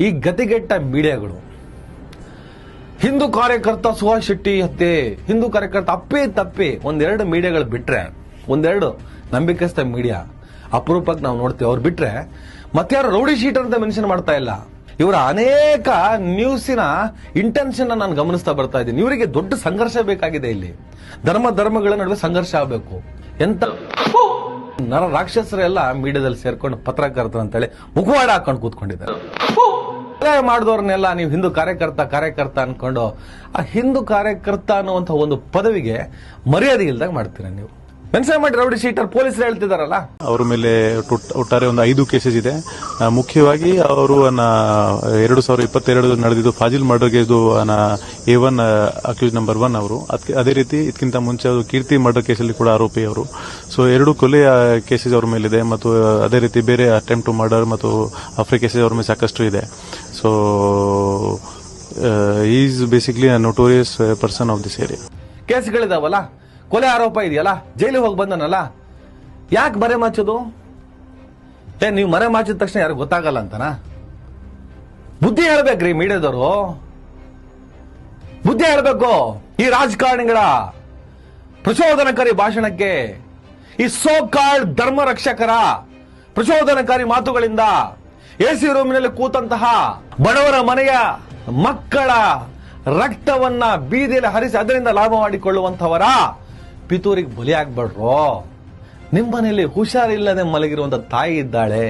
ಈ ಗತಿಗೆಟ್ಟ ಮೀಡಿಯಾಗಳು ಹಿಂದೂ ಕಾರ್ಯಕರ್ತ ಸುಹಾಸ್ ಶೆಟ್ಟಿ ಹತ್ಯೆ, ಹಿಂದೂ ಕಾರ್ಯಕರ್ತ ಅಪ್ಪೇ ತಪ್ಪಿ ಒಂದೆರಡು ಮೀಡಿಯಾಗಳು ಬಿಟ್ರೆ, ಒಂದೆರಡು ನಂಬಿಕಸ್ಥ ಮೀಡಿಯಾ ಅಪರೂಪಕ್ಕೆ ನಾವು ನೋಡ್ತೇವೆ. ಅವ್ರು ಬಿಟ್ರೆ ಮತ್ತೆ ಯಾರು ರೌಡಿ ಶೀಟರ್ ಅಂತ ಮೆನ್ಷನ್ ಮಾಡ್ತಾ ಇಲ್ಲ. ಇವರ ಅನೇಕ ನ್ಯೂಸಿನ ಇಂಟೆನ್ಷನ್ ನಾನು ಗಮನಿಸ್ತಾ ಬರ್ತಾ ಇದ್ದೀನಿ. ಇವರಿಗೆ ದೊಡ್ಡ ಸಂಘರ್ಷ ಬೇಕಾಗಿದೆ. ಇಲ್ಲಿ ಧರ್ಮಗಳ ನಡುವೆ ಸಂಘರ್ಷ ಆಗಬೇಕು. ಎಂತ ನರ ರಾಕ್ಷಸರೆಲ್ಲ ಮೀಡಿಯಾದಲ್ಲಿ ಸೇರ್ಕೊಂಡು ಪತ್ರಕರ್ತರು ಅಂತೇಳಿ ಮುಖವಾಡ ಹಾಕೊಂಡು ಕೂತ್ಕೊಂಡಿದ್ದಾರೆ. ಮಾಡಿದವ್ರನ್ನೆಲ್ಲ ನೀವು ಹಿಂದೂ ಕಾರ್ಯಕರ್ತ ಅನ್ಕೊಂಡು ಆ ಹಿಂದೂ ಕಾರ್ಯಕರ್ತ ಅನ್ನುವಂಥ ಒಂದು ಪದವಿಗೆ ಮರ್ಯಾದೆ ಇಲ್ದಾಗ ಮಾಡ್ತೀರಾ ನೀವು. ಮೆನ್ಷನ್ ಮಾಡಿ ರೌಡಿ ಶೀಟರ್ ಪೊಲೀಸರು ಹೇಳ್ತಿದಾರಲ್ಲ. ಅವರ ಮೇಲೆ ಒಟ್ಟಾರೆ ಒಂದು 5 ಕೇಸಸ್ ಇದೆ. ಮುಖ್ಯವಾಗಿ ಅವರು 2022 ನಡೆದಿದ್ದು ಫಾಜಿಲ್ ಮರ್ಡರ್ಗೆ ಇದು A1 ಅಕ್ಯೂಸ್ ನಂಬರ್ 1 ಅವರು. ಅದೇ ರೀತಿ ಇದಕ್ಕಿಂತ ಮುಂಚೆ ಅವರು ಕೀರ್ತಿ ಮರ್ಡರ್ ಕೇಸಲ್ಲಿ ಕೂಡ ಆರೋಪಿ ಅವರು. ಸೊ 2 ಕೊಲೆಯ ಕೇಸಸ್ ಅವರ ಮೇಲಿದೆ ಮತ್ತು ಅದೇ ರೀತಿ ಬೇರೆ ಅಟೆಂಪ್ಟ್ ಟು ಮರ್ಡರ್ ಮತ್ತು ಅಫ್ರೆ ಕೇಸಸ್ ಅವರ ಮೇಲೆ ಸಾಕಷ್ಟು ಇದೆ. So is basically notorious person of this area. ಕೇಸ್ಗಳಿದಾವಲ್ಲ, ಕೊಲೆ ಆರೋಪ ಇದೆಯಲ್ಲ, ಜೈಲಿಗೆ ಹೋಗಿ ಬಂದನಲ್ಲ, ಯಾಕೆ ಮರೆ ಮಾಚೋದು? ನೀವು ಮರೆ ಮಾಚಿದ ತಕ್ಷಣ ಯಾರು ಗೊತ್ತಾಗಲ್ಲ ಅಂತನಾ? ಬುದ್ಧಿ ಹೇಳ್ಬೇಕ್ರಿ ಮೀಡಿಯಾದವರು, ಬುದ್ಧಿ ಹೇಳ್ಬೇಕು. ಈ ರಾಜಕಾರಣಿಗಳ ಪ್ರಚೋದನಕಾರಿ ಭಾಷಣಕ್ಕೆ, ಈ ಸೋ ಕಾಲ್ಡ್ ಧರ್ಮ ರಕ್ಷಕರ ಪ್ರಚೋದನಕಾರಿ ಮಾತುಗಳಿಂದ ಎಸಿ ರೂಮಿನಲ್ಲಿ ಕೂತಂತಹ ಬಡವರ ಮನೆಯ ಮಕ್ಕಳ ರಕ್ತವನ್ನ ಬೀದಿಯಲ್ಲಿ ಹರಿಸಿ ಅದರಿಂದ ಲಾಭ ಮಾಡಿಕೊಳ್ಳುವಂತವರ ಪಿತೂರಿಗೆ ಬಲಿಯಾಗ್ಬೇಡ್ರೋ. ನಿಮ್ಮನೇಲಿ ಹುಷಾರಿಲ್ಲದೆ ಮಲಗಿರುವಂತ ತಾಯಿ ಇದ್ದಾಳೆ.